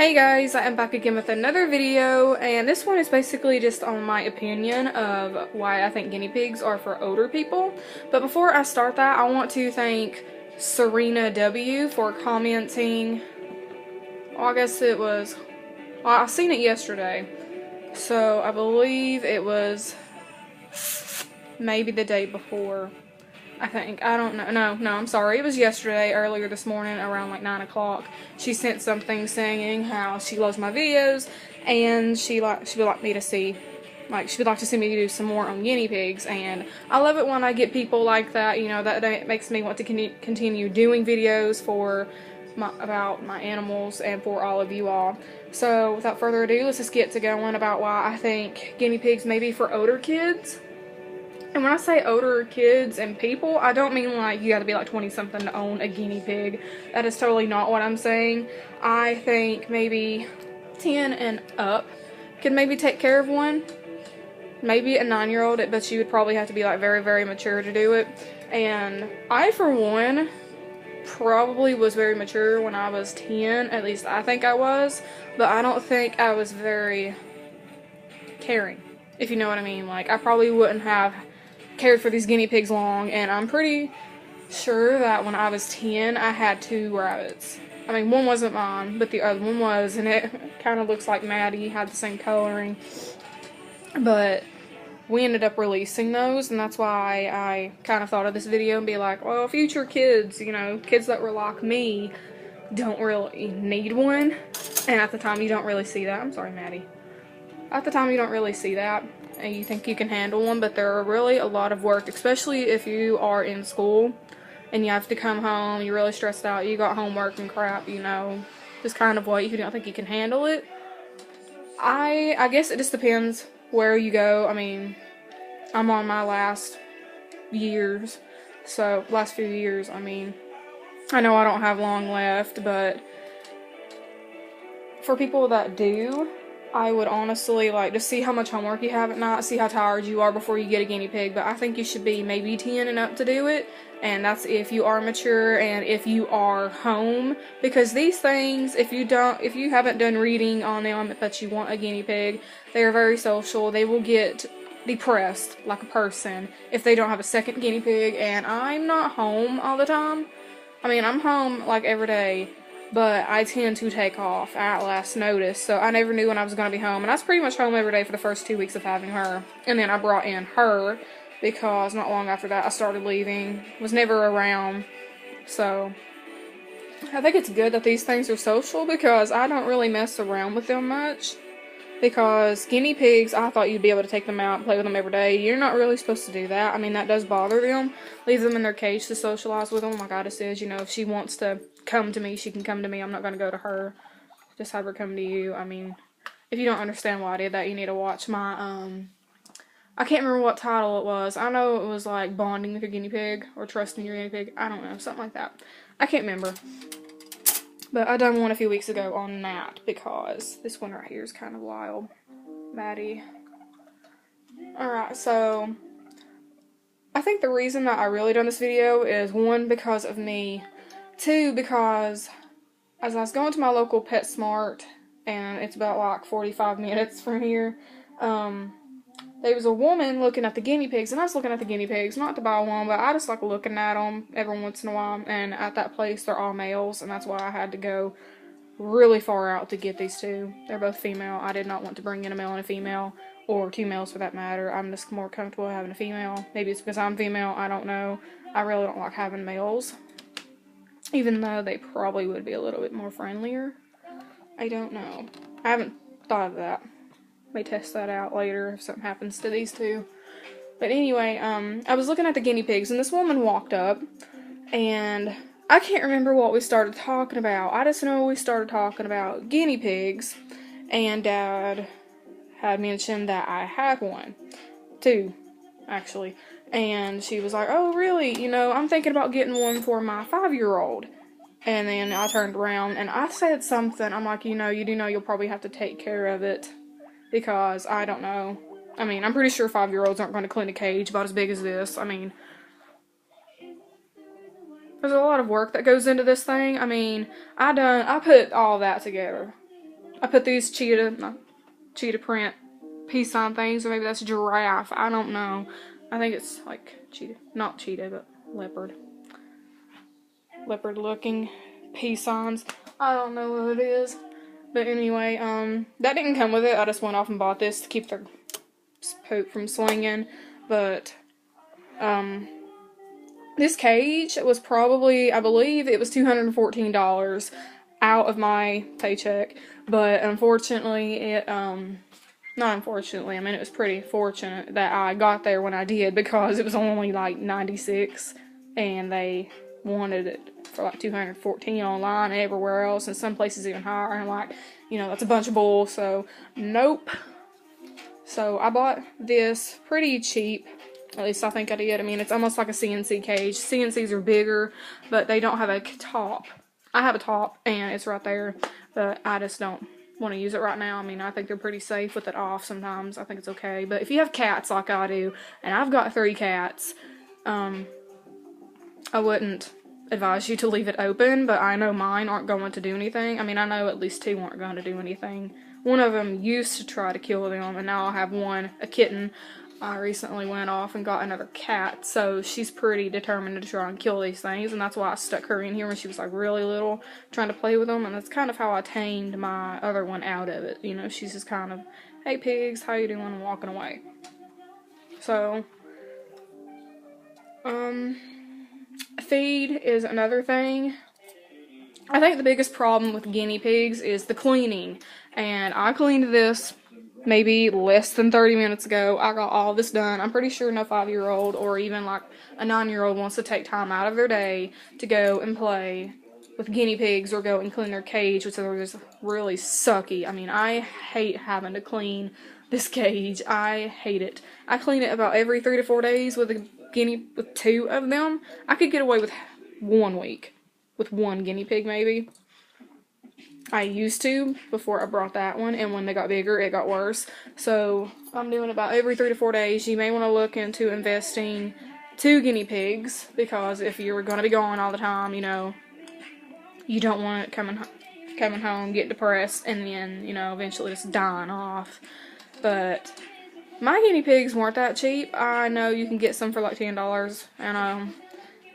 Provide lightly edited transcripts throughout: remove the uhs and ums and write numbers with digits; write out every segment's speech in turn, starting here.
Hey guys, I am back again with another video, and this one is basically just on my opinion of why I think guinea pigs are for older people. But before I start that, I want to thank Serena W for commenting. Well, I guess it was, well, I seen it yesterday, so I believe it was maybe the day before. I think. I don't know. No, I'm sorry. It was yesterday, earlier this morning, around like 9 o'clock. She sent something saying how she loves my videos, and she would like me to see, she would like to see me do some more on guinea pigs, and I love it when I get people like that, you know, that makes me want to continue doing videos about my animals and for all of you all. So, without further ado, let's just get to going about why I think guinea pigs may be for older kids. And when I say older kids and people, I don't mean like you gotta be like 20-something to own a guinea pig. That is totally not what I'm saying. I think maybe 10 and up could maybe take care of one. Maybe a 9-year-old, but you would probably have to be like very, very mature to do it. And I, for one, probably was very mature when I was 10. At least I think I was. But I don't think I was very caring, if you know what I mean. Like, I probably wouldn't have cared for these guinea pigs long, and I'm pretty sure that when I was 10 I had 2 rabbits. I mean, one wasn't mine, but the other one was, and it kind of looks like Maddie, had the same coloring. But we ended up releasing those, and that's why I kind of thought of this video and be like, well, future kids, you know, kids that were like me don't really need one. And at the time you don't really see that. I'm sorry, Maddie. At the time you don't really see that, and you think you can handle them, but they're really a lot of work, especially if you are in school and you have to come home, you're really stressed out, you got homework and crap, you know, just kind of what, if you don't think you can handle it. I guess it just depends where you go. I mean, I'm on my last few years, I mean, I know I don't have long left, but for people that do, I would honestly like to see how much homework you have at night, see how tired you are before you get a guinea pig, but I think you should be maybe 10 and up to do it, and that's if you are mature and if you are home, because these things, if you haven't done reading on them but you want a guinea pig, they are very social. They will get depressed like a person if they don't have a second guinea pig, and I'm not home all the time. I mean, I'm home like every day, but I tend to take off at last notice, so I never knew when I was going to be home, and I was pretty much home every day for the first 2 weeks of having her, and then I brought in her, because not long after that I started leaving, was never around, so I think it's good that these things are social, because I don't really mess around with them much, because guinea pigs, I thought you'd be able to take them out and play with them every day. You're not really supposed to do that. I mean, that does bother them. Leave them in their cage to socialize with them. Like I just said, you know, if she wants to come to me, she can come to me. I'm not going to go to her. Just have her come to you. I mean, if you don't understand why I did that, you need to watch my, I can't remember what title it was. I know it was like bonding with your guinea pig or trusting your guinea pig. I don't know, something like that. I can't remember. But I done one a few weeks ago on that, because this one right here is kind of wild. Maddie. Alright, so I think the reason that I really done this video is, 1, because of me, 2, because as I was going to my local PetSmart, and it's about like 45 minutes from here, there was a woman looking at the guinea pigs, and I was looking at the guinea pigs, not to buy one, but I just like looking at them every once in a while, and at that place they're all males, and that's why I had to go really far out to get these 2. They're both female. I did not want to bring in a male and a female, or 2 males for that matter. I'm just more comfortable having a female. Maybe it's because I'm female, I don't know. I really don't like having males, even though they probably would be a little bit more friendlier. I don't know. I haven't thought of that. May test that out later if something happens to these 2. But anyway, I was looking at the guinea pigs, and this woman walked up, and I can't remember what we started talking about. I just know we started talking about guinea pigs, and Dad had mentioned that I had one. 2, actually. And she was like, oh, really? You know, I'm thinking about getting one for my 5-year-old. And then I turned around, and I said something. I'm like, you know, you do know you'll probably have to take care of it. Because, I don't know. I mean, I'm pretty sure 5-year-olds aren't going to clean a cage about as big as this. I mean, there's a lot of work that goes into this thing. I mean, I put all that together. I put these cheetah print peace sign things, or maybe that's giraffe. I don't know. I think it's like cheetah, not cheetah, but leopard. Leopard looking peace signs. I don't know what it is. But anyway, that didn't come with it. I just went off and bought this to keep their poop from swinging. But, this cage was probably, I believe it was $214 out of my paycheck. But unfortunately, not unfortunately, I mean, it was pretty fortunate that I got there when I did, because it was only like $96 and they wanted it for like $214 online and everywhere else, and some places even higher. And I'm like, you know, that's a bunch of bull, so nope. So I bought this pretty cheap. At least I think I did. I mean, it's almost like a CNC cage. CNCs are bigger, but they don't have a top. I have a top, and it's right there, but I just don't want to use it right now. I mean, I think they're pretty safe with it off sometimes. I think it's okay. But if you have cats like I do, and I've got 3 cats, I wouldn't advise you to leave it open, but I know mine aren't going to do anything. I mean, I know at least 2 aren't going to do anything. One of them used to try to kill them, and now I have one, a kitten. I recently went off and got another cat, so she's pretty determined to try and kill these things, and that's why I stuck her in here when she was like really little, trying to play with them, and that's kind of how I tamed my other one out of it. You know, she's just kind of, hey pigs, how you doing, and walking away. So, feed is another thing. I think the biggest problem with guinea pigs is the cleaning, and I cleaned this maybe less than 30 minutes ago. I got all this done. I'm pretty sure no 5-year-old or even like a 9-year-old wants to take time out of their day to go and play with guinea pigs or go and clean their cage, which is really sucky. I mean, I hate having to clean this cage. I hate it. I clean it about every 3 to 4 days with 2 of them. I could get away with 1 week with 1 guinea pig maybe. I used to before I brought that one, and when they got bigger, it got worse. So I'm doing about every 3 to 4 days. You may want to look into investing 2 guinea pigs, because if you're going to be gone all the time, you know, you don't want it coming home, get depressed, and then, you know, eventually just dying off. But my guinea pigs weren't that cheap. I know you can get some for like $10, and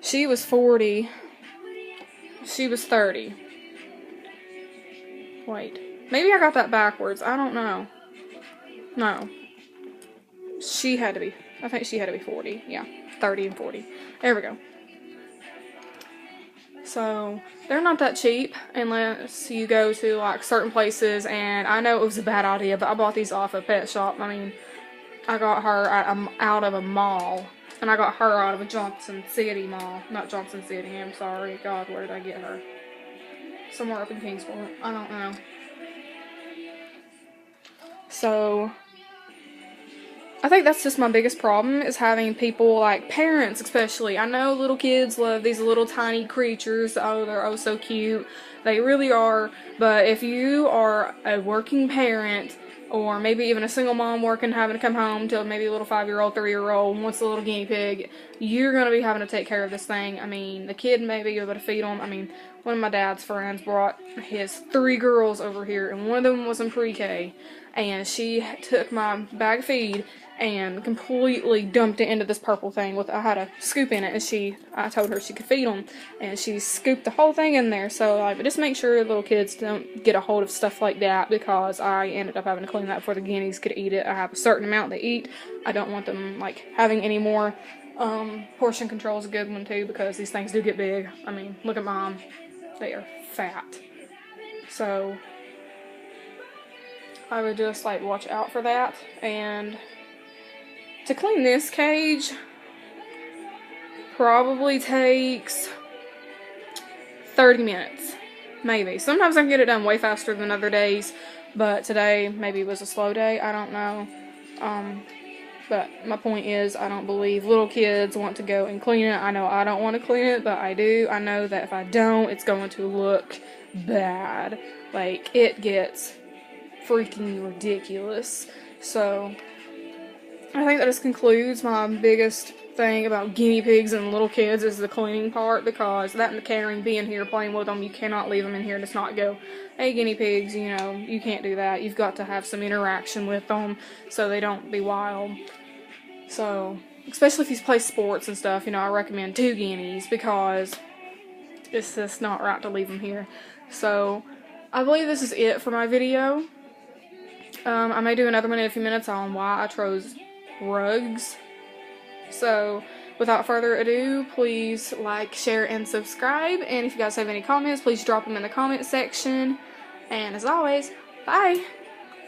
she was 40. She was 30. Wait, maybe I got that backwards. I don't know. No. She had to be, I think she had to be 40. Yeah, 30 and 40. There we go. So, they're not that cheap unless you go to like certain places, and I know it was a bad idea, but I bought these off a pet shop. I mean, I got her out of a mall, and I got her out of a Johnson City mall. Not Johnson City, I'm sorry. God, where did I get her? Somewhere up in Kingsport. I don't know. So, I think that's just my biggest problem, is having people, like parents especially. I know little kids love these little tiny creatures. Oh, they're oh so cute. They really are. But if you are a working parent, or maybe even a single mom working, having to come home to maybe a little 5-year-old, 3-year-old, wants a little guinea pig, you're going to be having to take care of this thing. I mean, the kid may be able to feed them. I mean, one of my dad's friends brought his 3 girls over here, and one of them was in pre-K, and she took my bag of feed and completely dumped it into this purple thing with, I had a scoop in it, and I told her she could feed them, and she scooped the whole thing in there. So like, just make sure little kids don't get a hold of stuff like that, because I ended up having to clean that before the guineas could eat it. I have a certain amount they eat. I don't want them like having any more. Portion control is a good one too, because these things do get big. I mean, look at Mom. They are fat. So I would just like watch out for that. And to clean this cage probably takes 30 minutes, maybe. Sometimes I can get it done way faster than other days, but today maybe was a slow day. I don't know. But my point is, I don't believe little kids want to go and clean it. I know I don't want to clean it, but I do. I know that if I don't, it's going to look bad. Like, it gets freaking ridiculous. So, I think that just concludes my biggest thing about guinea pigs and little kids is the cleaning part, because that and the caring, being here, playing with them, you cannot leave them in here and just not go, hey, guinea pigs, you know, you can't do that. You've got to have some interaction with them so they don't be wild. So, especially if you play sports and stuff, you know, I recommend 2 guineas, because it's just not right to leave them here. So, I believe this is it for my video. I may do another one in a few minutes on why I chose rugs. So, without further ado, please like, share, and subscribe. And if you guys have any comments, please drop them in the comment section. And as always, bye!